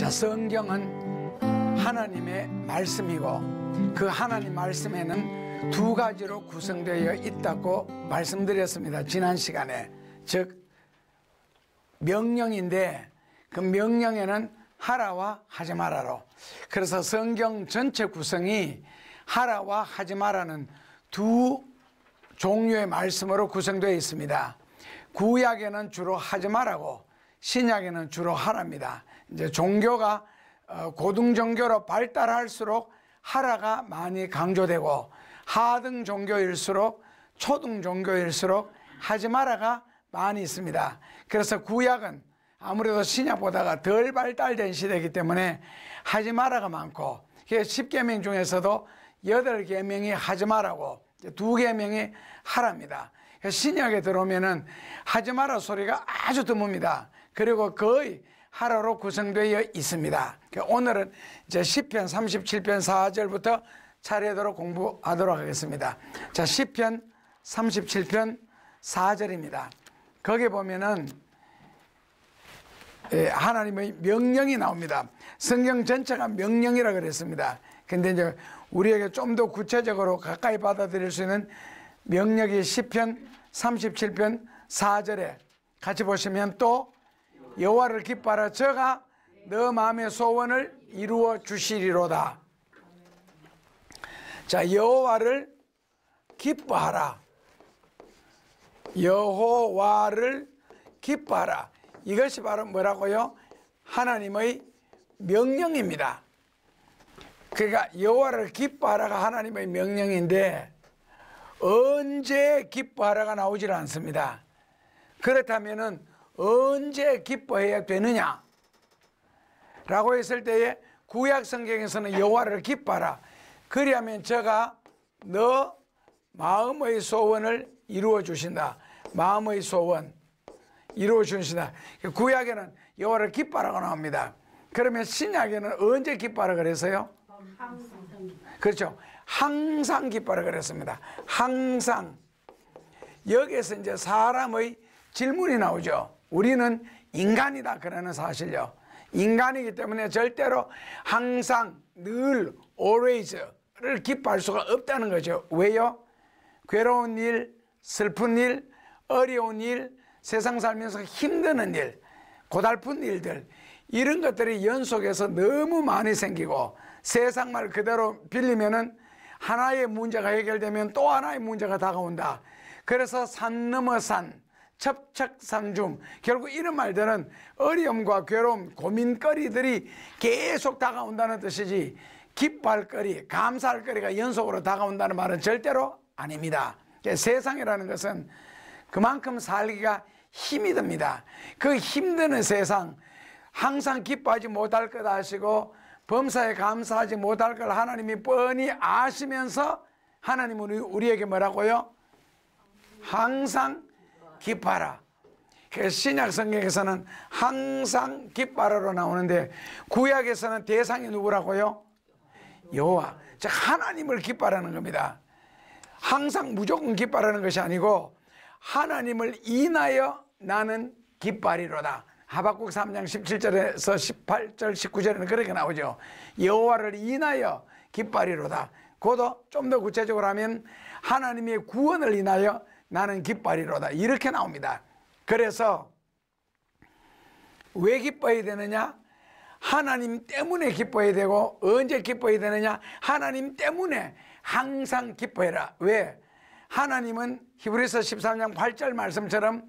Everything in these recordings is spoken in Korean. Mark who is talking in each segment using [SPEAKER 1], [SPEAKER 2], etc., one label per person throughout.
[SPEAKER 1] 자, 성경은 하나님의 말씀이고 그 하나님 말씀에는 두 가지로 구성되어 있다고 말씀드렸습니다. 지난 시간에. 즉 명령인데 그 명령에는 하라와 하지 마라로. 그래서 성경 전체 구성이 하라와 하지 마라는 두 종류의 말씀으로 구성되어 있습니다. 구약에는 주로 하지 마라고, 신약에는 주로 하랍니다. 이제 종교가 고등 종교로 발달할수록 하라가 많이 강조되고, 하등 종교일수록, 초등 종교일수록 하지 마라가 많이 있습니다. 그래서 구약은 아무래도 신약보다가 덜 발달된 시대이기 때문에 하지 마라가 많고, 10계명 중에서도 8계명이 하지 마라고, 2계명이 하랍니다. 신약에 들어오면은 하지 마라 소리가 아주 드뭅니다. 그리고 거의 하라로 구성되어 있습니다. 오늘은 이제 시편 37편 4절부터 차례대로 공부하도록 하겠습니다. 자, 시편 37편 4절입니다. 거기 보면은 하나님의 명령이 나옵니다. 성경 전체가 명령이라 그랬습니다. 근데 이제 우리에게 좀 더 구체적으로 가까이 받아들일 수 있는 명령이 시편 37편 4절에 같이 보시면, 또 여호와를 기뻐하라, 저가 너 마음의 소원을 이루어 주시리로다. 자, 여호와를 기뻐하라, 여호와를 기뻐하라. 이것이 바로 뭐라고요? 하나님의 명령입니다. 그러니까 여호와를 기뻐하라가 하나님의 명령인데 언제 기뻐하라가 나오질 않습니다. 그렇다면은 언제 기뻐해야 되느냐 라고 했을 때에 구약 성경에서는 여호와를 기뻐하라, 그리하면 저가 너 마음의 소원을 이루어 주신다. 마음의 소원 이루어 주신다. 구약에는 여호와를 기뻐하라고 나옵니다. 그러면 신약에는 언제 기뻐하라 그랬어요? 그렇죠. 항상 기뻐하라 그랬습니다. 항상. 여기에서 이제 사람의 질문이 나오죠. 우리는 인간이다 그러는 사실요. 인간이기 때문에 절대로 항상, 늘, always를 기뻐할 수가 없다는 거죠. 왜요? 괴로운 일, 슬픈 일, 어려운 일, 세상 살면서 힘드는 일, 고달픈 일들, 이런 것들이 연속해서 너무 많이 생기고, 세상 말 그대로 빌리면은 하나의 문제가 해결되면 또 하나의 문제가 다가온다. 그래서 산 넘어 산, 첩척산중, 결국 이런 말들은 어려움과 괴로움, 고민거리들이 계속 다가온다는 뜻이지, 기뻐할 거리, 감사할 거리가 연속으로 다가온다는 말은 절대로 아닙니다. 세상이라는 것은 그만큼 살기가 힘이 듭니다. 그 힘드는 세상, 항상 기뻐하지 못할 거다 하시고 범사에 감사하지 못할 걸 하나님이 뻔히 아시면서 하나님은 우리에게 뭐라고요? 항상 기뻐하라. 그래서 신약 성경에서는 항상 기뻐하라로 나오는데, 구약에서는 대상이 누구라고요? 여호와. 즉 하나님을 기뻐하라는 겁니다. 항상 무조건 기뻐하라는 것이 아니고 하나님을 인하여 나는 기뻐하리로다. 하박국 3장 17절에서 18절 19절에는 그렇게 나오죠. 여호와를 인하여 기뻐하리로다. 그것도 좀 더 구체적으로 하면 하나님의 구원을 인하여 나는 기뻐하리로다, 이렇게 나옵니다. 그래서 왜 기뻐해야 되느냐? 하나님 때문에 기뻐해야 되고, 언제 기뻐해야 되느냐? 하나님 때문에 항상 기뻐해라. 왜? 하나님은 히브리서 13장 8절 말씀처럼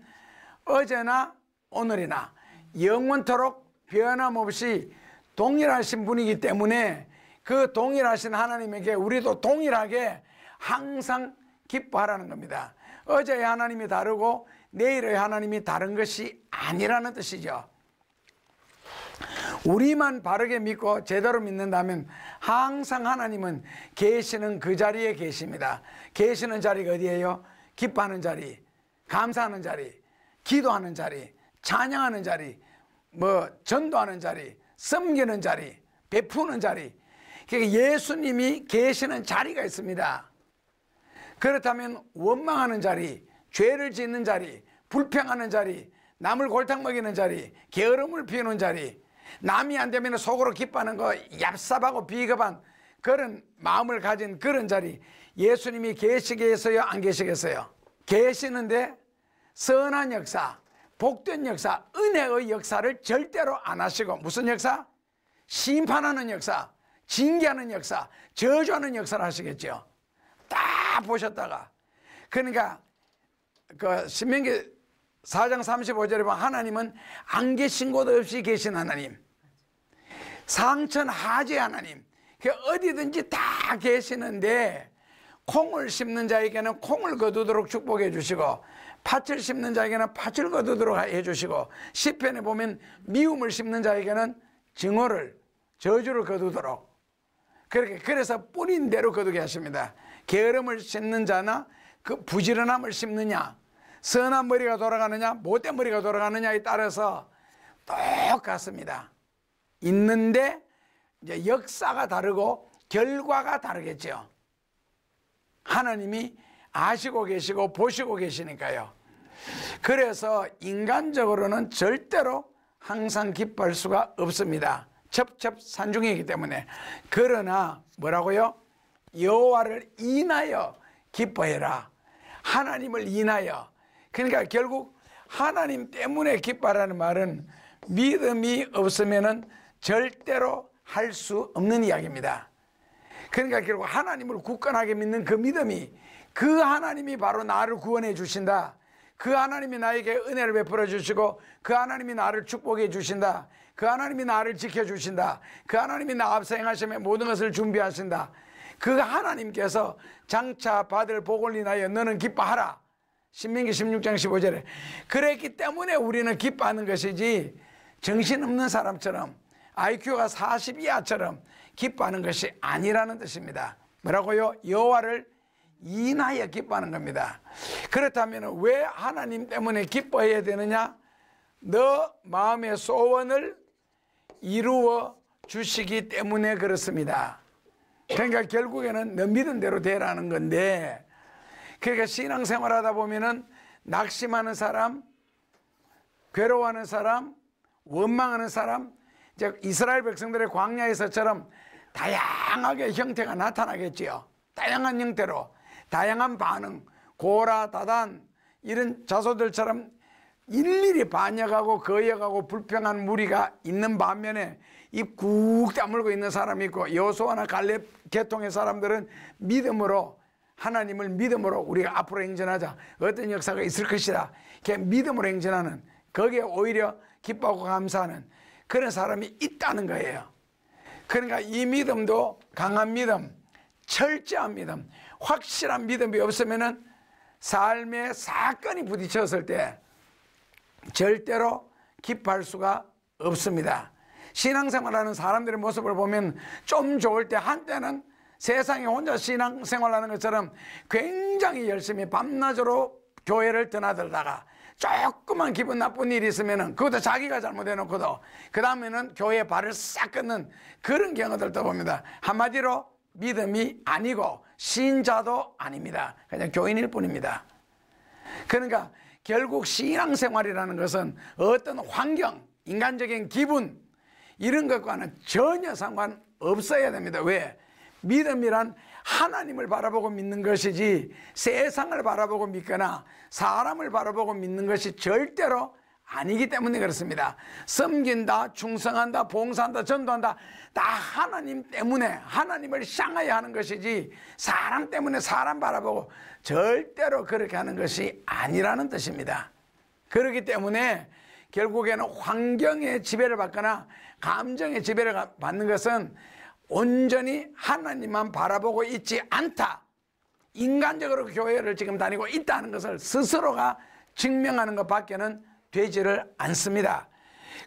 [SPEAKER 1] 어제나 오늘이나 영원토록 변함없이 동일하신 분이기 때문에 그 동일하신 하나님에게 우리도 동일하게 항상 기뻐하라는 겁니다. 어제의 하나님이 다르고 내일의 하나님이 다른 것이 아니라는 뜻이죠. 우리만 바르게 믿고 제대로 믿는다면 항상 하나님은 계시는 그 자리에 계십니다. 계시는 자리가 어디예요? 기뻐하는 자리, 감사하는 자리, 기도하는 자리, 찬양하는 자리, 전도하는 자리, 섬기는 자리, 베푸는 자리. 그러니까 예수님이 계시는 자리가 있습니다. 그렇다면 원망하는 자리, 죄를 짓는 자리, 불평하는 자리, 남을 골탕 먹이는 자리, 게으름을 피우는 자리, 남이 안 되면 속으로 기뻐하는 거 얍삽하고 비겁한 그런 마음을 가진 그런 자리, 예수님이 계시겠어요? 안 계시겠어요? 계시는데 선한 역사, 복된 역사, 은혜의 역사를 절대로 안 하시고, 무슨 역사? 심판하는 역사, 징계하는 역사, 저주하는 역사를 하시겠죠. 다 보셨다가, 그러니까 그 신명기 4장 35절에 보면 하나님은 안 계신 곳 없이 계신 하나님, 상천하지 하나님, 어디든지 다 계시는데 콩을 심는 자에게는 콩을 거두도록 축복해 주시고, 팥을 심는 자에게는 팥을 거두도록 해주시고, 시편에 보면 미움을 심는 자에게는 증오를, 저주를 거두도록, 그렇게, 그래서 뿌린 대로 거두게 하십니다. 게으름을 심는 자나 그 부지런함을 심느냐, 선한 머리가 돌아가느냐 못된 머리가 돌아가느냐에 따라서 똑같습니다. 있는데 이제 역사가 다르고 결과가 다르겠죠. 하나님이 아시고 계시고 보시고 계시니까요. 그래서 인간적으로는 절대로 항상 기뻐할 수가 없습니다. 첩첩산중이기 때문에. 그러나 뭐라고요? 여호와를 인하여 기뻐해라. 하나님을 인하여. 그러니까 결국 하나님 때문에 기뻐하라는 말은 믿음이 없으면은 절대로 할 수 없는 이야기입니다. 그러니까 결국 하나님을 굳건하게 믿는 그 믿음이, 그 하나님이 바로 나를 구원해 주신다, 그 하나님이 나에게 은혜를 베풀어 주시고, 그 하나님이 나를 축복해 주신다, 그 하나님이 나를 지켜주신다, 그 하나님이 나 앞서 행하시며 모든 것을 준비하신다, 그 하나님께서 장차 받을 복을 인하여 너는 기뻐하라. 신명기 16장 15절에. 그랬기 때문에 우리는 기뻐하는 것이지, 정신없는 사람처럼 IQ가 40 이하처럼 기뻐하는 것이 아니라는 뜻입니다. 뭐라고요? 여호와를 인하여 기뻐하는 겁니다. 그렇다면 왜 하나님 때문에 기뻐해야 되느냐? 너 마음의 소원을 이루어 주시기 때문에 그렇습니다. 그러니까 결국에는 너 믿은 대로 되라는 건데, 그러니까 신앙생활 하다 보면은 낙심하는 사람, 괴로워하는 사람, 원망하는 사람, 이제 이스라엘 백성들의 광야에서처럼 다양하게 형태가 나타나겠지요. 다양한 형태로, 다양한 반응, 고라, 다단 이런 자소들처럼 일일이 반역하고 거역하고 불평한 무리가 있는 반면에 입 꾹 다물고 있는 사람이 있고, 여호수아나 갈렙 계통의 사람들은 믿음으로, 하나님을 믿음으로 우리가 앞으로 행전하자, 어떤 역사가 있을 것이다, 이렇게 믿음으로 행전하는, 거기에 오히려 기뻐하고 감사하는 그런 사람이 있다는 거예요. 그러니까 이 믿음도 강한 믿음, 철저한 믿음, 확실한 믿음이 없으면은 삶의 사건이 부딪혔을 때 절대로 기뻐할 수가 없습니다. 신앙생활하는 사람들의 모습을 보면 좀 좋을 때 한때는 세상에 혼자 신앙생활하는 것처럼 굉장히 열심히 밤낮으로 교회를 드나들다가 조금만 기분 나쁜 일이 있으면은 그것도 자기가 잘못해놓고도 그 다음에는 교회에 발을 싹 끊는 그런 경우들도 봅니다. 한마디로 믿음이 아니고 신자도 아닙니다. 그냥 교인일 뿐입니다. 그러니까 결국 신앙생활이라는 것은 어떤 환경, 인간적인 기분 이런 것과는 전혀 상관없어야 됩니다. 왜? 믿음이란 하나님을 바라보고 믿는 것이지 세상을 바라보고 믿거나 사람을 바라보고 믿는 것이 절대로 아니기 때문에 그렇습니다. 섬긴다, 충성한다, 봉사한다, 전도한다, 다 하나님 때문에 하나님을 향하여 하는 것이지 사람 때문에 사람 바라보고 절대로 그렇게 하는 것이 아니라는 뜻입니다. 그렇기 때문에 결국에는 환경의 지배를 받거나 감정의 지배를 받는 것은 온전히 하나님만 바라보고 있지 않다, 인간적으로 교회를 지금 다니고 있다는 것을 스스로가 증명하는 것 밖에는 되지를 않습니다.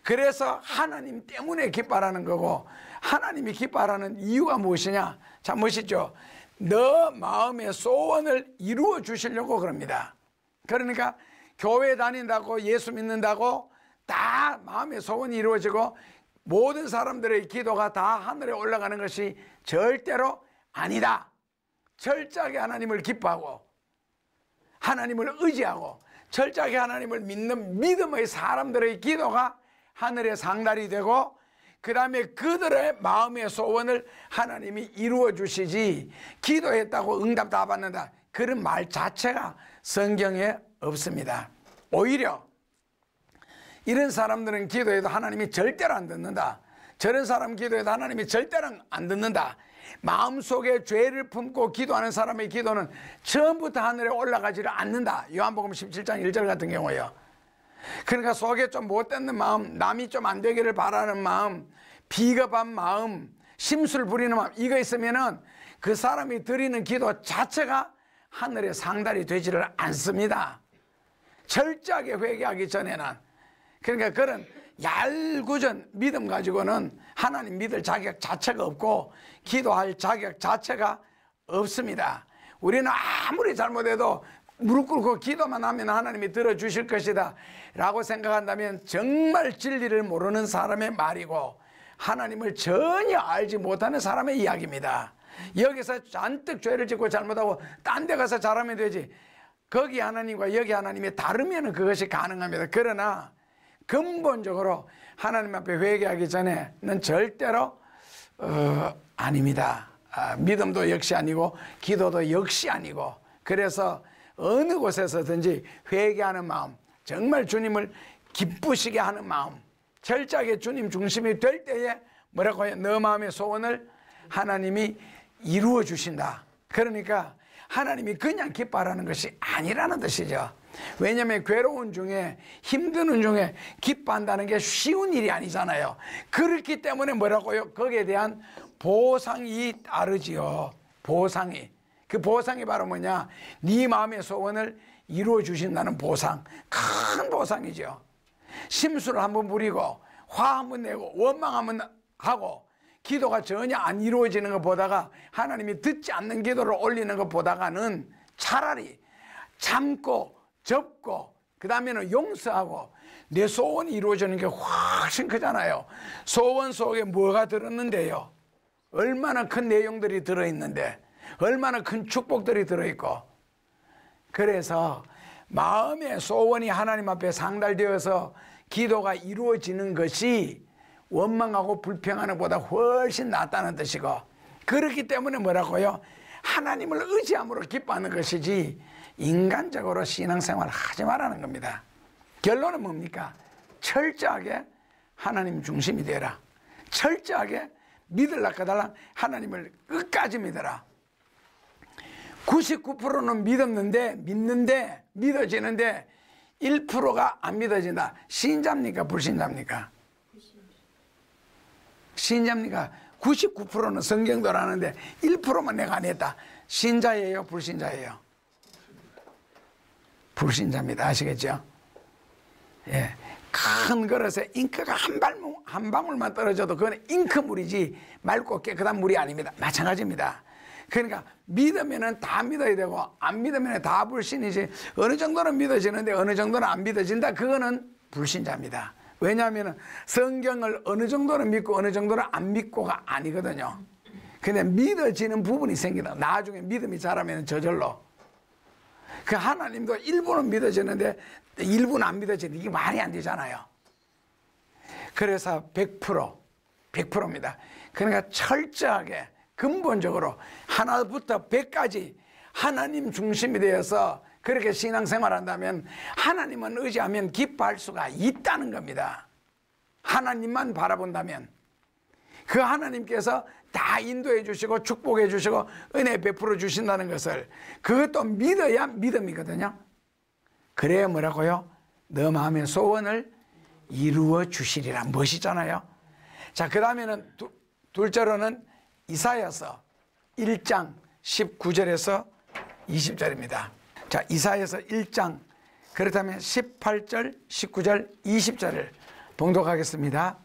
[SPEAKER 1] 그래서 하나님 때문에 기뻐하라는 거고, 하나님이 기뻐하라는 이유가 무엇이냐? 참 멋있죠. 너 마음의 소원을 이루어 주시려고 그럽니다. 그러니까 교회 다닌다고, 예수 믿는다고 다 마음의 소원이 이루어지고 모든 사람들의 기도가 다 하늘에 올라가는 것이 절대로 아니다. 철저하게 하나님을 기뻐하고 하나님을 의지하고 철저하게 하나님을 믿는 믿음의 사람들의 기도가 하늘의 상달이 되고, 그 다음에 그들의 마음의 소원을 하나님이 이루어 주시지, 기도했다고 응답 다 받는다, 그런 말 자체가 성경에 없습니다. 오히려 이런 사람들은 기도해도 하나님이 절대로 안 듣는다, 저런 사람 기도해도 하나님이 절대로 안 듣는다, 마음속에 죄를 품고 기도하는 사람의 기도는 처음부터 하늘에 올라가지를 않는다. 요한복음 17장 1절 같은 경우에요. 그러니까 속에 좀 못되는 마음, 남이 좀 안 되기를 바라는 마음, 비겁한 마음, 심술 부리는 마음, 이거 있으면은 그 사람이 드리는 기도 자체가 하늘에 상달이 되지를 않습니다. 철저하게 회개하기 전에는. 그러니까 그런 얄궂은 믿음 가지고는 하나님 믿을 자격 자체가 없고 기도할 자격 자체가 없습니다. 우리는 아무리 잘못해도 무릎 꿇고 기도만 하면 하나님이 들어주실 것이다 라고 생각한다면 정말 진리를 모르는 사람의 말이고 하나님을 전혀 알지 못하는 사람의 이야기입니다. 여기서 잔뜩 죄를 짓고 잘못하고 딴 데 가서 잘하면 되지, 거기 하나님과 여기 하나님이 다르면 그것이 가능합니다. 그러나 근본적으로 하나님 앞에 회개하기 전에는 절대로 아닙니다. 믿음도 역시 아니고 기도도 역시 아니고, 그래서 어느 곳에서든지 회개하는 마음, 정말 주님을 기쁘시게 하는 마음, 철저하게 주님 중심이 될 때에 뭐라고 해요? 너 마음의 소원을 하나님이 이루어 주신다. 그러니까 하나님이 그냥 기뻐하라는 것이 아니라는 뜻이죠. 왜냐하면 괴로운 중에, 힘드는 중에 기뻐한다는 게 쉬운 일이 아니잖아요. 그렇기 때문에 뭐라고요? 거기에 대한 보상이 따르지요. 보상이. 그 보상이 바로 뭐냐? 네 마음의 소원을 이루어 주신다는 보상. 큰 보상이죠. 심술을 한번 부리고 화 한번 내고 원망 한번 하고 기도가 전혀 안 이루어지는 것 보다가, 하나님이 듣지 않는 기도를 올리는 것 보다가는 차라리 참고 접고 그 다음에는 용서하고 내 소원이 이루어지는 게 훨씬 크잖아요. 소원 속에 뭐가 들었는데요? 얼마나 큰 내용들이 들어있는데, 얼마나 큰 축복들이 들어있고. 그래서 마음의 소원이 하나님 앞에 상달되어서 기도가 이루어지는 것이 원망하고 불평하는 것보다 훨씬 낫다는 뜻이고, 그렇기 때문에 뭐라고요? 하나님을 의지함으로 기뻐하는 것이지 인간적으로 신앙생활을 하지 말라는 겁니다. 결론은 뭡니까? 철저하게 하나님 중심이 되라. 철저하게 믿을라 까달라 하나님을 끝까지 믿어라. 99%는 믿는데 믿어지는데 1%가 안 믿어진다. 신자입니까? 불신자입니까? 신자입니까? 99%는 성경도 아는데 1%만 내가 안 했다. 신자예요? 불신자예요? 불신자입니다. 아시겠죠? 예. 큰 그릇에 잉크가 한 방울만 떨어져도 그건 잉크물이지 맑고 깨끗한 물이 아닙니다. 마찬가지입니다. 그러니까 믿으면 다 믿어야 되고 안 믿으면 다 불신이지, 어느 정도는 믿어지는데 어느 정도는 안 믿어진다, 그거는 불신자입니다. 왜냐하면 성경을 어느 정도는 믿고 어느 정도는 안 믿고가 아니거든요. 근데 믿어지는 부분이 생기다. 나중에 믿음이 자라면 저절로. 그 하나님도 일부는 믿어지는데 일부는 안 믿어지는, 이게 말이 안 되잖아요. 그래서 100%입니다. 그러니까 철저하게 근본적으로 하나부터 100까지 하나님 중심이 되어서 그렇게 신앙생활 한다면 하나님만 의지하면 기뻐할 수가 있다는 겁니다. 하나님만 바라본다면 그 하나님께서 다 인도해 주시고 축복해 주시고 은혜 베풀어 주신다는 것을, 그것도 믿어야 믿음이거든요. 그래야 뭐라고요? 너 마음의 소원을 이루어 주시리라. 멋이잖아요. 자, 그 다음에는 둘째로는 이사야서 1장 19절에서 20절입니다. 자, 이사야서 1장, 그렇다면 18절, 19절, 20절을 봉독하겠습니다.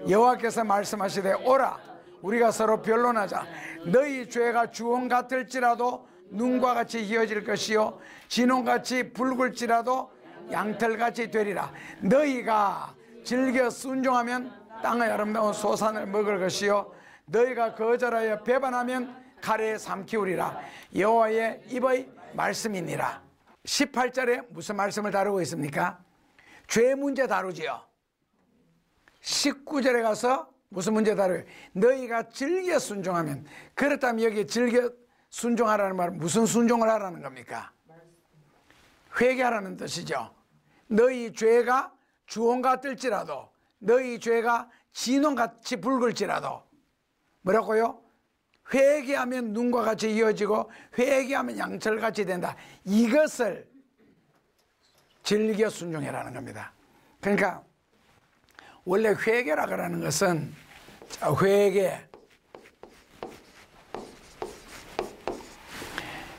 [SPEAKER 1] 여호와께서 말씀하시되 오라 우리가 서로 변론하자. 너희 죄가 주홍 같을지라도 눈과 같이 희어질 것이요 진홍같이 붉을지라도 양털같이 되리라. 너희가 즐겨 순종하면 땅의 아름다운 소산을 먹을 것이요 너희가 거절하여 배반하면 칼에 삼키우리라. 여호와의 입의 말씀이니라. 18절에 무슨 말씀을 다루고 있습니까? 죄 문제 다루지요. 19절에 가서 무슨 문제다래요? 너희가 즐겨 순종하면. 그렇다면 여기 즐겨 순종하라는 말은 무슨 순종을 하라는 겁니까? 회개하라는 뜻이죠. 너희 죄가 주홍 같을지라도, 너희 죄가 진홍같이 붉을지라도, 뭐라고요? 회개하면 눈과 같이 이어지고 회개하면 양철같이 된다. 이것을 즐겨 순종해라는 겁니다. 그러니까 원래 회개라고 하는 것은, 회개,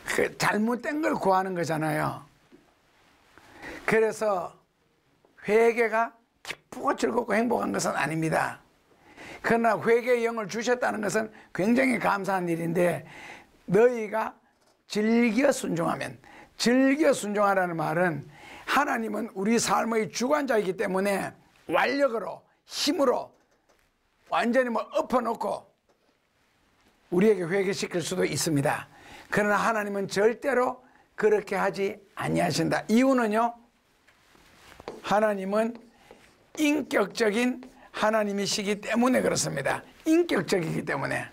[SPEAKER 1] 그 잘못된 걸 구하는 거잖아요. 그래서 회개가 기쁘고 즐겁고 행복한 것은 아닙니다. 그러나 회개의 영을 주셨다는 것은 굉장히 감사한 일인데, 너희가 즐겨 순종하면, 즐겨 순종하라는 말은 하나님은 우리 삶의 주관자이기 때문에 완력으로, 힘으로 완전히 엎어놓고 우리에게 회개시킬 수도 있습니다. 그러나 하나님은 절대로 그렇게 하지 아니하신다. 이유는요, 하나님은 인격적인 하나님이시기 때문에 그렇습니다. 인격적이기 때문에.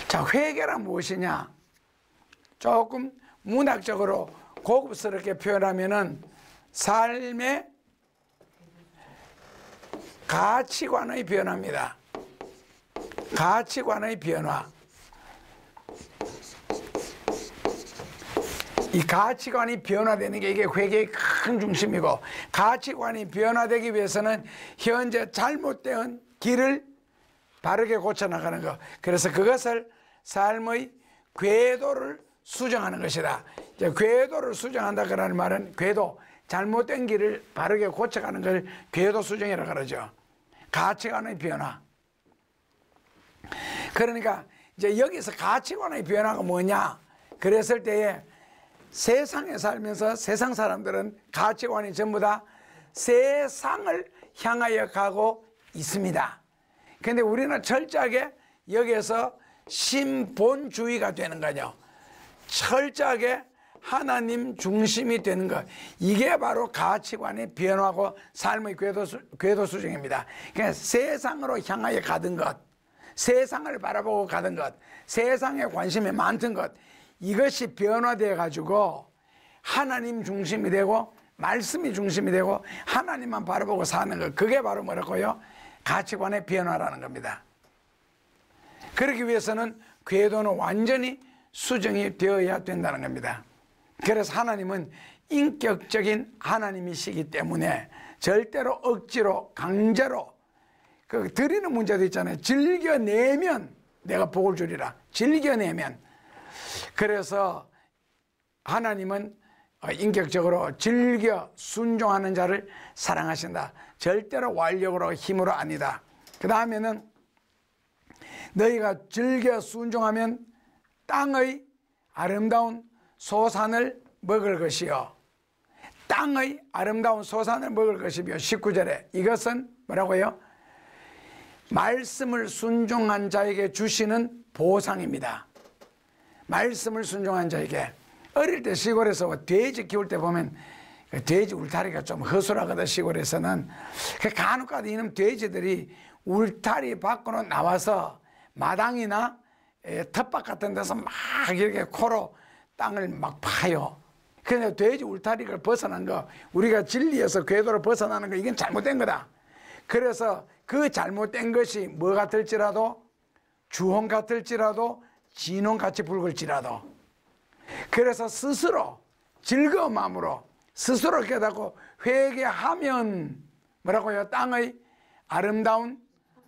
[SPEAKER 1] 자, 회개란 무엇이냐? 조금 문학적으로 고급스럽게 표현하면은 삶의 가치관의 변화입니다. 가치관의 변화. 이 가치관이 변화되는 게 이게 회개의 큰 중심이고, 가치관이 변화되기 위해서는 현재 잘못된 길을 바르게 고쳐나가는 것. 그래서 그것을 삶의 궤도를 수정하는 것이다. 이제 궤도를 수정한다 그러는 말은, 궤도, 잘못된 길을 바르게 고쳐가는 걸 궤도 수정이라고 그러죠. 가치관의 변화. 그러니까 이제 여기서 가치관의 변화가 뭐냐? 그랬을 때에 세상에 살면서 세상 사람들은 가치관이 전부 다 세상을 향하여 가고 있습니다. 근데 우리는 철저하게 여기에서 신본주의가 되는 거죠. 철저하게 하나님 중심이 되는 것. 이게 바로 가치관의 변화고 삶의 궤도 수정입니다. 그러니까 세상으로 향하여 가던 것, 세상을 바라보고 가던 것, 세상에 관심이 많던 것, 이것이 변화되어 가지고 하나님 중심이 되고 말씀이 중심이 되고 하나님만 바라보고 사는 것. 그게 바로 뭐라고요? 가치관의 변화라는 겁니다. 그러기 위해서는 궤도는 완전히 수정이 되어야 된다는 겁니다. 그래서 하나님은 인격적인 하나님이시기 때문에 절대로 억지로 강제로 드리는 문제도 있잖아요. 즐겨내면 내가 복을 주리라. 즐겨내면. 그래서 하나님은 인격적으로 즐겨 순종하는 자를 사랑하신다. 절대로 완력으로 힘으로 아니다. 그 다음에는 너희가 즐겨 순종하면 땅의 아름다운 소산을 먹을 것이요. 땅의 아름다운 소산을 먹을 것이며, 19절에 이것은 뭐라고요? 말씀을 순종한 자에게 주시는 보상입니다. 말씀을 순종한 자에게. 어릴 때 시골에서 돼지 키울 때 보면 돼지 울타리가 좀 허술하거든. 시골에서는 간혹가다 이놈 돼지들이 울타리 밖으로 나와서 마당이나 텃밭 같은 데서 막 이렇게 코로 땅을 막 파요. 그런데 돼지 울타리를 벗어난 거, 우리가 진리에서 궤도를 벗어나는 거, 이건 잘못된 거다. 그래서 그 잘못된 것이 뭐 같을지라도, 주홍 같을지라도, 진홍같이 붉을지라도, 그래서 스스로 즐거운 마음으로 스스로 깨닫고 회개하면 뭐라고요? 땅의 아름다운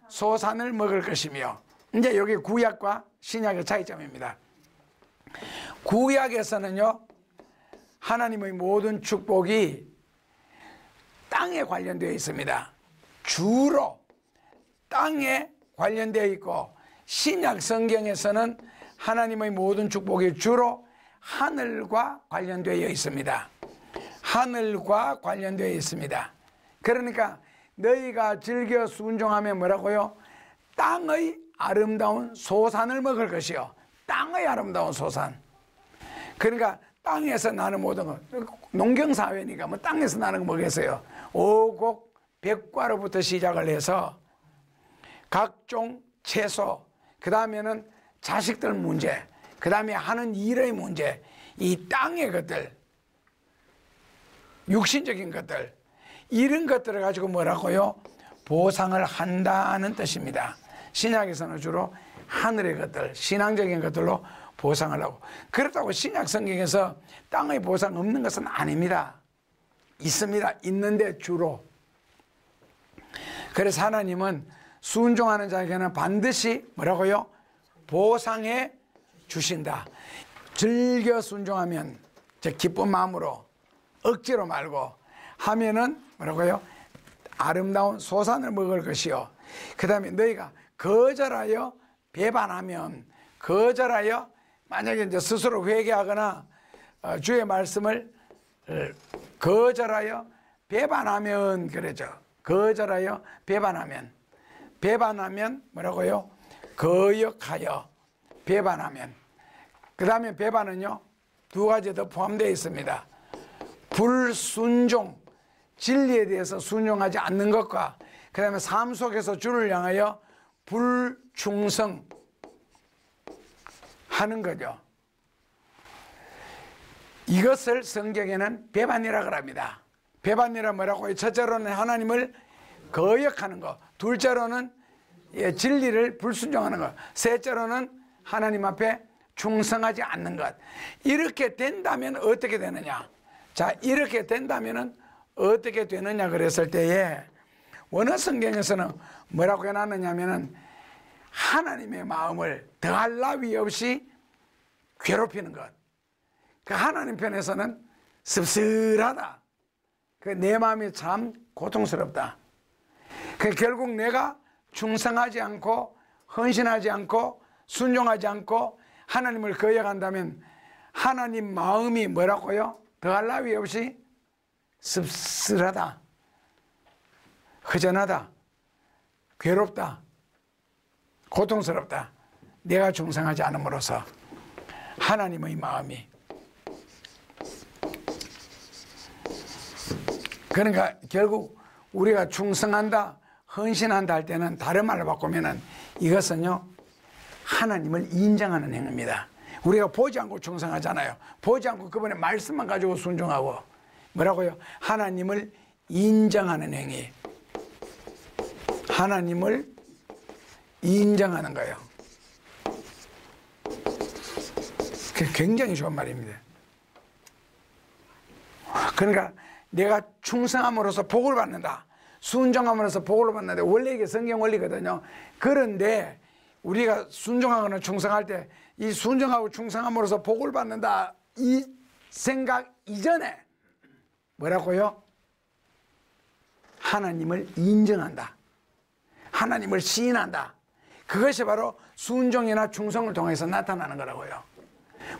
[SPEAKER 1] 소산을 먹을 것이며. 이제 여기 구약과 신약의 차이점입니다. 구약에서는요, 하나님의 모든 축복이 땅에 관련되어 있습니다. 주로 땅에 관련되어 있고, 신약 성경에서는 하나님의 모든 축복이 주로 하늘과 관련되어 있습니다. 하늘과 관련되어 있습니다. 그러니까 너희가 즐겨 순종하면 뭐라고요? 땅의 아름다운 소산을 먹을 것이요. 땅의 아름다운 소산. 그러니까 땅에서 나는 모든 것, 농경사회니까 뭐 땅에서 나는 거 뭐겠어요? 오곡 백과로부터 시작을 해서 각종 채소, 그 다음에는 자식들 문제, 그 다음에 하는 일의 문제, 이 땅의 것들, 육신적인 것들, 이런 것들을 가지고 뭐라고요? 보상을 한다는 뜻입니다. 신약에서는 주로 하늘의 것들, 신앙적인 것들로 보상을 하고, 그렇다고 신약 성경에서 땅의 보상 없는 것은 아닙니다. 있습니다. 있는데 주로. 그래서 하나님은 순종하는 자에게는 반드시 뭐라고요? 보상해 주신다. 즐겨 순종하면, 즉 기쁜 마음으로, 억지로 말고 하면은 뭐라고요? 아름다운 소산을 먹을 것이요. 그 다음에 너희가 거절하여 배반하면, 거절하여 만약에 이제 스스로 회개하거나 주의 말씀을 거절하여 배반하면, 그러죠. 거절하여 배반하면, 배반하면 뭐라고요? 거역하여 배반하면. 그 다음에 배반은요, 두 가지 더 포함되어 있습니다. 불순종, 진리에 대해서 순종하지 않는 것과, 그 다음에 삶 속에서 주를 향하여 불충성 하는 거죠. 이것을 성경에는 배반이라고 합니다. 배반이라 뭐라고 해요? 첫째로는 하나님을 거역하는 것, 둘째로는 진리를 불순종하는 것, 셋째로는 하나님 앞에 충성하지 않는 것. 이렇게 된다면 어떻게 되느냐? 자, 이렇게 된다면 어떻게 되느냐 그랬을 때에 원어 성경에서는 뭐라고 해놨느냐 하면은 하나님의 마음을 더할 나위 없이 괴롭히는 것. 그 하나님 편에서는 씁쓸하다. 그 내 마음이 참 고통스럽다. 그 결국 내가 충성하지 않고 헌신하지 않고 순종하지 않고 하나님을 거역한다면 하나님 마음이 뭐라고요? 더할 나위 없이 씁쓸하다, 허전하다, 괴롭다, 고통스럽다. 내가 충성하지 않음으로써 하나님의 마음이. 그러니까 결국 우리가 충성한다, 헌신한다 할 때는 다른 말로 바꾸면은 이것은요, 하나님을 인정하는 행위입니다. 우리가 보지 않고 충성하잖아요. 보지 않고 그분의 말씀만 가지고 순종하고 뭐라고요? 하나님을 인정하는 행위. 하나님을 인정하는 거예요. 그게 굉장히 좋은 말입니다. 그러니까 내가 충성함으로써 복을 받는다, 순종함으로써 복을 받는다. 원래 이게 성경 원리거든요. 그런데 우리가 순종하거나 충성할 때 이 순종하고 충성함으로써 복을 받는다, 이 생각 이전에 뭐라고요? 하나님을 인정한다, 하나님을 시인한다. 그것이 바로 순종이나 충성을 통해서 나타나는 거라고요.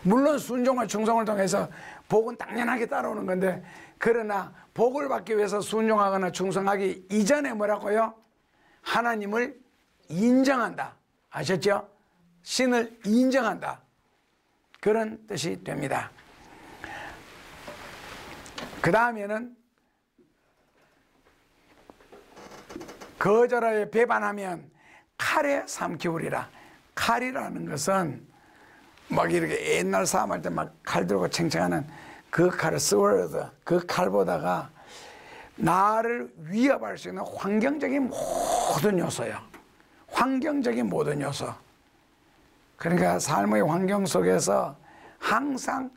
[SPEAKER 1] 물론 순종과 충성을 통해서 복은 당연하게 따라오는 건데, 그러나 복을 받기 위해서 순종하거나 충성하기 이전에 뭐라고요? 하나님을 인정한다. 아셨죠? 신을 인정한다. 그런 뜻이 됩니다. 그 다음에는 거절하여 배반하면 칼에 삼키우리라. 칼이라는 것은 막 이렇게 옛날 싸움할 때 막 칼 들고 챙챙하는 그 칼을 스워드, 그 칼보다가 나를 위협할 수 있는 환경적인 모든 요소요. 환경적인 모든 요소. 그러니까 삶의 환경 속에서 항상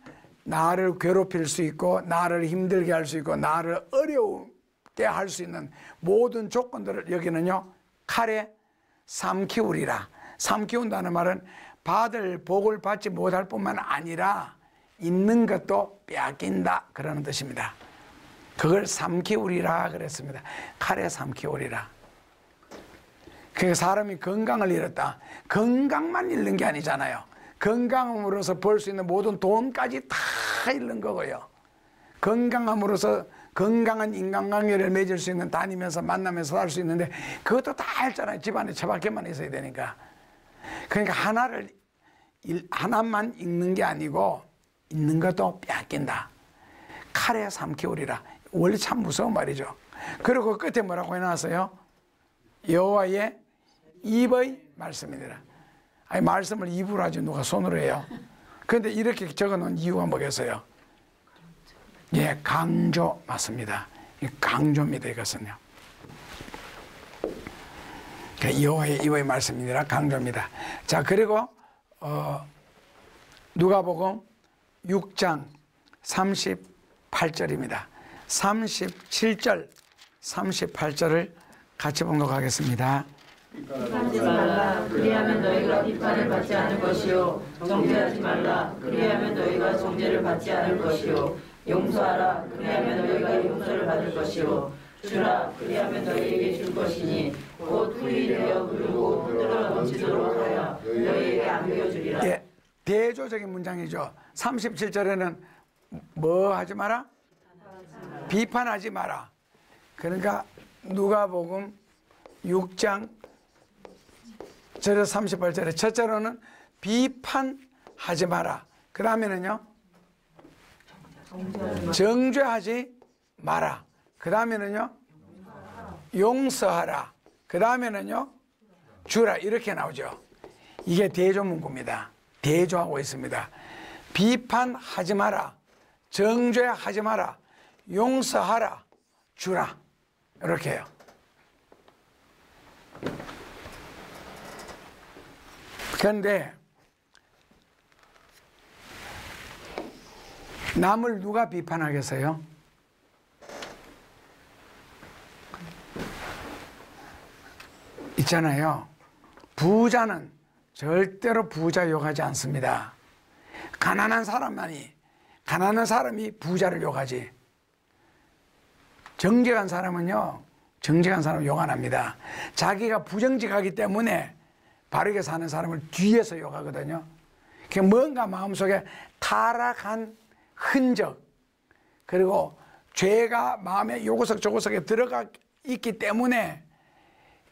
[SPEAKER 1] 나를 괴롭힐 수 있고, 나를 힘들게 할 수 있고, 나를 어렵게 할 수 있는 모든 조건들을 여기는요, 칼에 삼키우리라. 삼키운다는 말은 받을 복을 받지 못할 뿐만 아니라 있는 것도 빼앗긴다, 그러는 뜻입니다. 그걸 삼키우리라 그랬습니다. 칼에 삼키우리라. 그 사람이 건강을 잃었다. 건강만 잃는 게 아니잖아요. 건강함으로써 벌 수 있는 모든 돈까지 다 잃는 거고요. 건강함으로써 건강한 인간관계를 맺을 수 있는, 다니면서 만나면서 살 수 있는데 그것도 다 알잖아요. 집안에 처박혀만 있어야 되니까. 그러니까 하나만 잃는 게 아니고 있는 것도 빼앗긴다. 칼에 삼키우리라. 원래 참 무서운 말이죠. 그리고 끝에 뭐라고 해놨어요? 여호와의 입의 말씀이니라. 아니 말씀을 입으로 하지 누가 손으로 해요. 그런데 이렇게 적어놓은 이유가 뭐겠어요? 예, 강조 맞습니다. 강조입니다. 이것은요. 여호와의 입의 말씀이니라 강조입니다. 자, 그리고 누가복음 6장 38절입니다. 37절, 38절을 같이 봉독하겠습니다.
[SPEAKER 2] 비판하지 말라. 그리하면 너희가 비판을 받지 않을 것이요. 정죄하지 말라. 그리하면 너희가 정죄를 받지 않을 것이요. 용서하라. 그리하면 너희가 용서를 받을 것이요. 주라. 그리하면 너희에게 줄 것이니 곧 후히 되어 흐르고 흘러 넘치도록 하여 너희에게 안겨주리라.
[SPEAKER 1] 예, 대조적인 문장이죠. 37절에는 뭐 하지 마라? 비판하지 마라. 그러니까 누가복음 6장 절에서 38절에 첫째로는 비판하지 마라. 그 다음에는요 정죄하지 마라. 그 다음에는요 용서하라. 그 다음에는요 주라. 이렇게 나오죠. 이게 대조문구입니다. 대조하고 있습니다. 비판하지 마라, 정죄하지 마라, 용서하라, 주라. 이렇게 해요. 그런데 남을 누가 비판하겠어요? 있잖아요. 부자는 절대로 부자 욕하지 않습니다. 가난한 사람이 부자를 욕하지. 정직한 사람은요, 정직한 사람은 욕 안 합니다. 자기가 부정직하기 때문에 바르게 사는 사람을 뒤에서 욕하거든요. 뭔가 마음속에 타락한 흔적, 그리고 죄가 마음에 요구석 저구석에 들어가 있기 때문에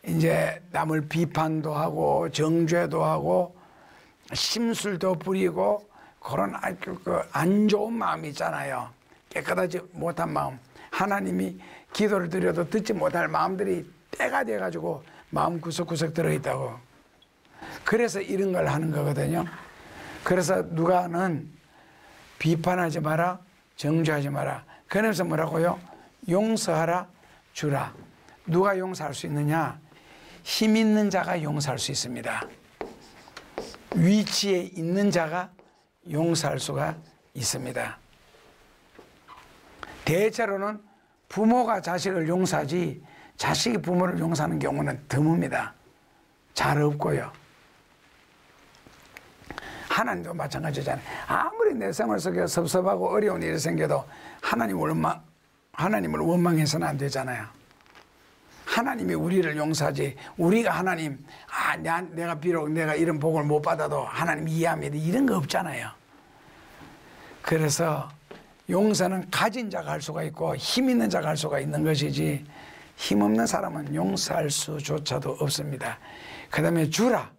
[SPEAKER 1] 이제 남을 비판도 하고 정죄도 하고 심술도 부리고 그런 안 좋은 마음이 있잖아요. 깨끗하지 못한 마음, 하나님이 기도를 드려도 듣지 못할 마음들이 때가 돼가지고 마음 구석구석 들어있다고. 그래서 이런 걸 하는 거거든요. 그래서 누가는 비판하지 마라, 정죄하지 마라. 그러면서 뭐라고요? 용서하라, 주라. 누가 용서할 수 있느냐? 힘 있는 자가 용서할 수 있습니다. 위치에 있는 자가 용서할 수가 있습니다. 대체로는 부모가 자식을 용서하지 자식이 부모를 용서하는 경우는 드뭅니다. 잘 없고요. 하나님도 마찬가지잖아요. 아무리 내 생활 속에 섭섭하고 어려운 일이 생겨도 하나님을 원망해서는 안 되잖아요. 하나님이 우리를 용서하지, 우리가 하나님, 내가 비록 내가 이런 복을 못 받아도 하나님 이해합니다, 이런 거 없잖아요. 그래서 용서는 가진 자가 할 수가 있고 힘 있는 자가 할 수가 있는 것이지, 힘없는 사람은 용서할 수조차도 없습니다. 그 다음에 주라.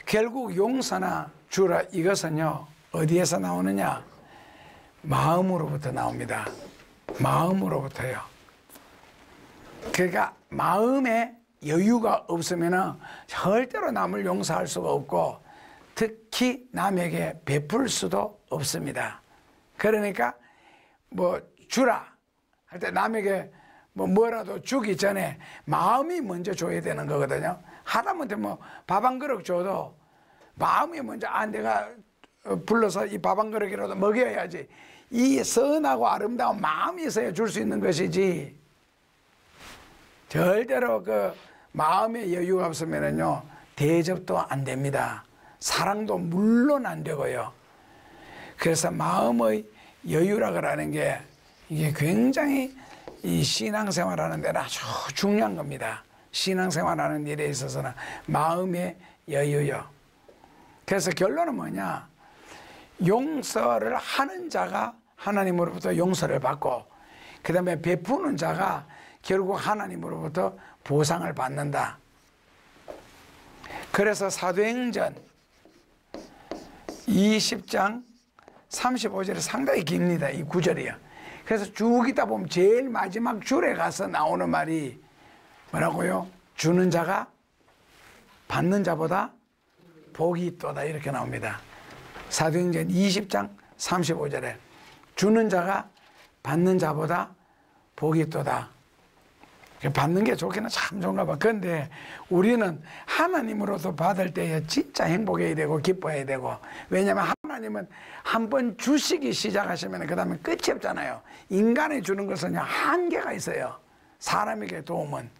[SPEAKER 1] 결국 용서나 주라, 이것은요 어디에서 나오느냐? 마음으로부터 나옵니다. 마음으로부터요. 그러니까 마음에 여유가 없으면 절대로 남을 용서할 수가 없고 특히 남에게 베풀 수도 없습니다. 그러니까 뭐 주라 할 때 남에게 뭐라도 주기 전에 마음이 먼저 줘야 되는 거거든요. 하다못해 밥 한 그릇 줘도 마음이 먼저 내가 불러서 이 밥 한 그릇이라도 먹여야지, 이 선하고 아름다운 마음이 있어야 줄 수 있는 것이지, 절대로 그 마음의 여유가 없으면요 대접도 안 됩니다. 사랑도 물론 안 되고요. 그래서 마음의 여유라고 하는 게 이게 굉장히 이 신앙생활하는 데는 아주 중요한 겁니다. 신앙생활하는 일에 있어서는 마음의 여유요. 그래서 결론은 뭐냐? 용서를 하는 자가 하나님으로부터 용서를 받고, 그 다음에 베푸는 자가 결국 하나님으로부터 보상을 받는다. 그래서 사도행전 20장 35절이 상당히 깁니다. 이 구절이요. 그래서 쭉 있다 보면 제일 마지막 줄에 가서 나오는 말이 뭐라고요? 주는 자가 받는 자보다 복이 있도다 이렇게 나옵니다. 사도행전 20장 35절에 주는 자가 받는 자보다 복이 있도다. 받는 게 좋기는 참 좋은가 봐. 그런데 우리는 하나님으로도 받을 때에 진짜 행복해야 되고 기뻐해야 되고, 왜냐하면 하나님은 한번 주시기 시작하시면 그 다음에 끝이 없잖아요. 인간이 주는 것은 한계가 있어요. 사람에게 도움은.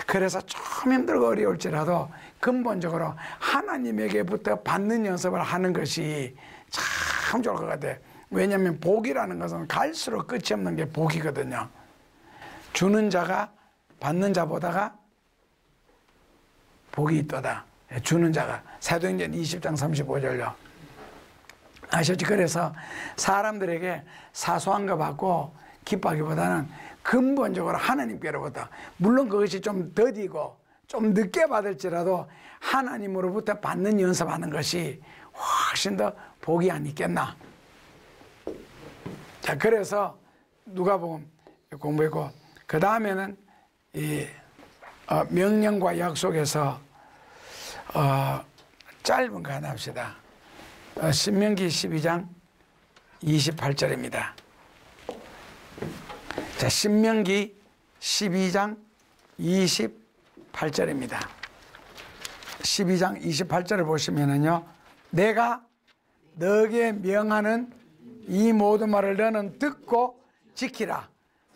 [SPEAKER 1] 그래서 좀 힘들고 어려울지라도 근본적으로 하나님에게부터 받는 연습을 하는 것이 참 좋을 것 같아요. 왜냐하면 복이라는 것은 갈수록 끝이 없는 게 복이거든요. 주는 자가 받는 자보다가 복이 있도다. 주는 자가. 사도행전 20장 35절요. 아셨지? 그래서 사람들에게 사소한 거 받고 기뻐하기보다는 근본적으로 하나님께로부터, 물론 그것이 좀 더디고 좀 늦게 받을지라도 하나님으로부터 받는 연습하는 것이 훨씬 더 복이 아니겠나. 자, 그래서 누가복음 공부했고, 그 다음에는 이 명령과 약속에서 짧은 거 하나 합시다. 신명기 12장 28절입니다. 자, 신명기 12장 28절입니다. 12장 28절을 보시면은요, 내가 너에게 명하는 이 모든 말을 너는 듣고 지키라.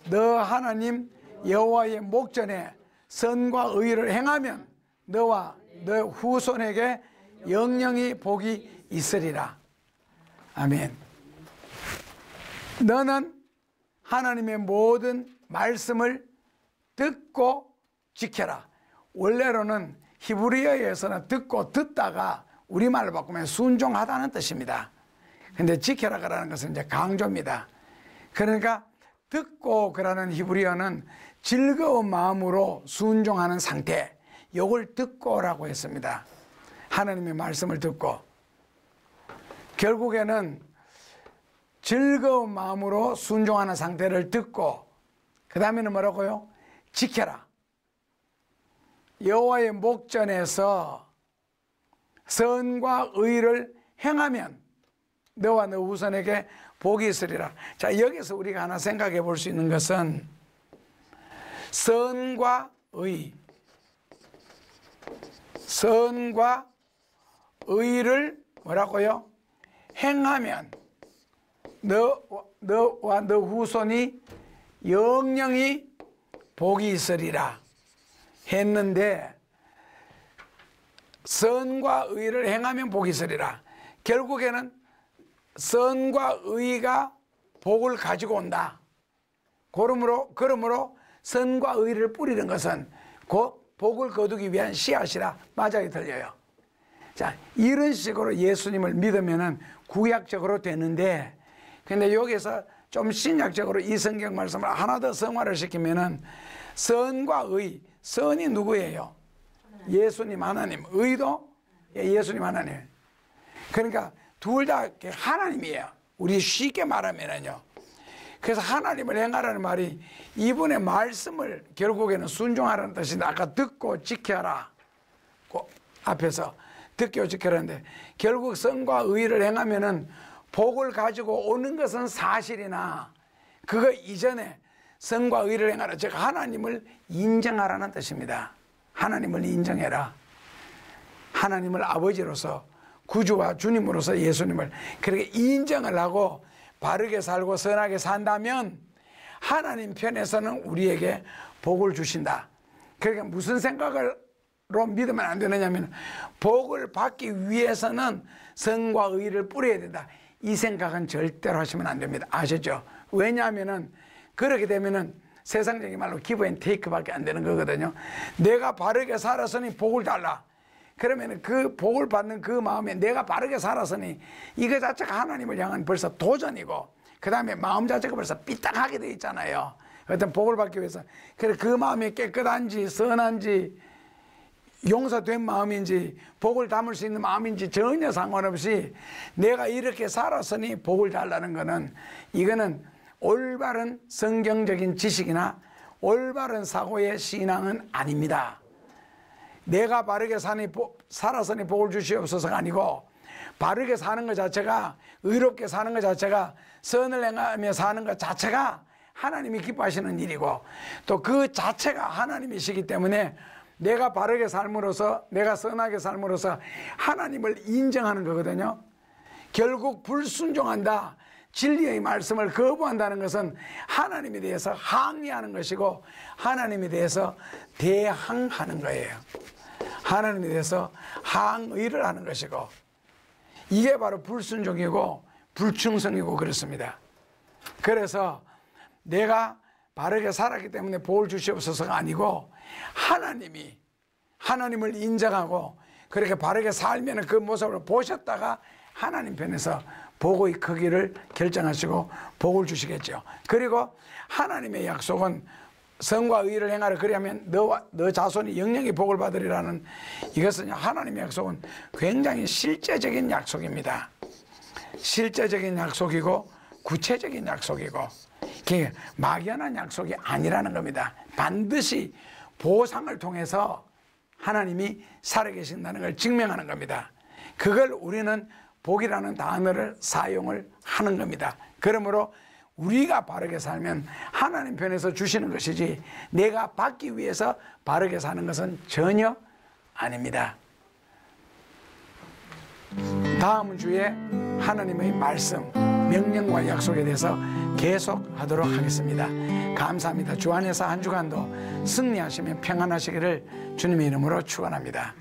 [SPEAKER 1] 너 하나님 여호와의 목전에 선과 의를 행하면 너와 너 후손에게 영영이 복이 있으리라. 아멘. 너는 하나님의 모든 말씀을 듣고 지켜라. 원래로는 히브리어에서는 듣고 듣다가 우리말로 바꾸면 순종하다는 뜻입니다. 근데 지켜라 그라는 것은 이제 강조입니다. 그러니까 듣고 그라는 히브리어는 즐거운 마음으로 순종하는 상태, 요걸 듣고라고 했습니다. 하나님의 말씀을 듣고, 결국에는 즐거운 마음으로 순종하는 상태를 듣고, 그 다음에는 뭐라고요? 지켜라. 여호와의 목전에서 선과 의를 행하면 너와 너 후손에게 복이 있으리라. 자, 여기서 우리가 하나 생각해 볼 수 있는 것은 선과 의, 선과 의를 뭐라고요? 행하면 너와 너 후손이 영영이 복이 있으리라 했는데, 선과 의를 행하면 복이 있으리라. 결국에는 선과 의가 복을 가지고 온다. 그러므로 선과 의를 뿌리는 것은 곧 복을 거두기 위한 씨앗이라 맞아요, 들려요? 자, 이런 식으로 예수님을 믿으면은 구약적으로 되는데, 근데 여기서 좀 신약적으로 이 성경 말씀을 하나 더 성화를 시키면은 선과 의, 선이 누구예요? 예수님 하나님. 의도 예수님 하나님. 그러니까 둘 다 하나님이에요. 우리 쉽게 말하면은요. 그래서 하나님을 행하라는 말이 이분의 말씀을 결국에는 순종하라는 뜻인데, 아까 듣고 지켜라 그 앞에서 듣고 지켜라는데, 결국 선과 의를 행하면은 복을 가지고 오는 것은 사실이나 그거 이전에 선과 의를 행하라, 즉 하나님을 인정하라는 뜻입니다. 하나님을 인정해라. 하나님을 아버지로서, 구주와 주님으로서 예수님을 그렇게 인정을 하고 바르게 살고 선하게 산다면 하나님 편에서는 우리에게 복을 주신다. 그러니까 무슨 생각으로 믿으면 안 되느냐면, 복을 받기 위해서는 선과 의를 뿌려야 된다. 이 생각은 절대로 하시면 안 됩니다. 아셨죠? 왜냐하면은 그렇게 되면은 세상적인 말로 기브 앤 테이크밖에 안 되는 거거든요. 내가 바르게 살았으니 복을 달라. 그러면 그 복을 받는 그 마음에 내가 바르게 살았으니 이거 자체가 하나님을 향한 벌써 도전이고, 그 다음에 마음 자체가 벌써 삐딱하게 되어 있잖아요. 어떤 복을 받기 위해서. 그래, 그 마음이 깨끗한지 선한지 용서된 마음인지 복을 담을 수 있는 마음인지 전혀 상관없이 내가 이렇게 살았으니 복을 달라는 거는, 이거는 올바른 성경적인 지식이나 올바른 사고의 신앙은 아닙니다. 내가 바르게 살아서니 복을 주시옵소서가 아니고, 바르게 사는 것 자체가, 의롭게 사는 것 자체가, 선을 행하며 사는 것 자체가 하나님이 기뻐하시는 일이고, 또 그 자체가 하나님이시기 때문에 내가 바르게 삶으로써, 내가 선하게 삶으로써 하나님을 인정하는 거거든요. 결국 불순종한다, 진리의 말씀을 거부한다는 것은 하나님에 대해서 항의하는 것이고, 하나님에 대해서 대항하는 거예요. 하나님에 대해서 항의를 하는 것이고, 이게 바로 불순종이고 불충성이고 그렇습니다. 그래서 내가 바르게 살았기 때문에 복을 주시옵소서가 아니고, 하나님이, 하나님을 인정하고 그렇게 바르게 살면 그 모습을 보셨다가 하나님 편에서 복의 크기를 결정하시고 복을 주시겠죠. 그리고 하나님의 약속은 선과 의를 행하라, 그리하면 너 자손이 영영이 복을 받으리라는, 이것은 하나님의 약속은 굉장히 실제적인 약속입니다. 실제적인 약속이고 구체적인 약속이고, 그게 막연한 약속이 아니라는 겁니다. 반드시 보상을 통해서 하나님이 살아계신다는 걸 증명하는 겁니다. 그걸 우리는 복이라는 단어를 사용을 하는 겁니다. 그러므로 우리가 바르게 살면 하나님 편에서 주시는 것이지, 내가 받기 위해서 바르게 사는 것은 전혀 아닙니다. 다음 주에 하나님의 말씀, 명령과 약속에 대해서 계속하도록 하겠습니다. 감사합니다. 주 안에서 한 주간도 승리하시며 평안하시기를 주님의 이름으로 축원합니다.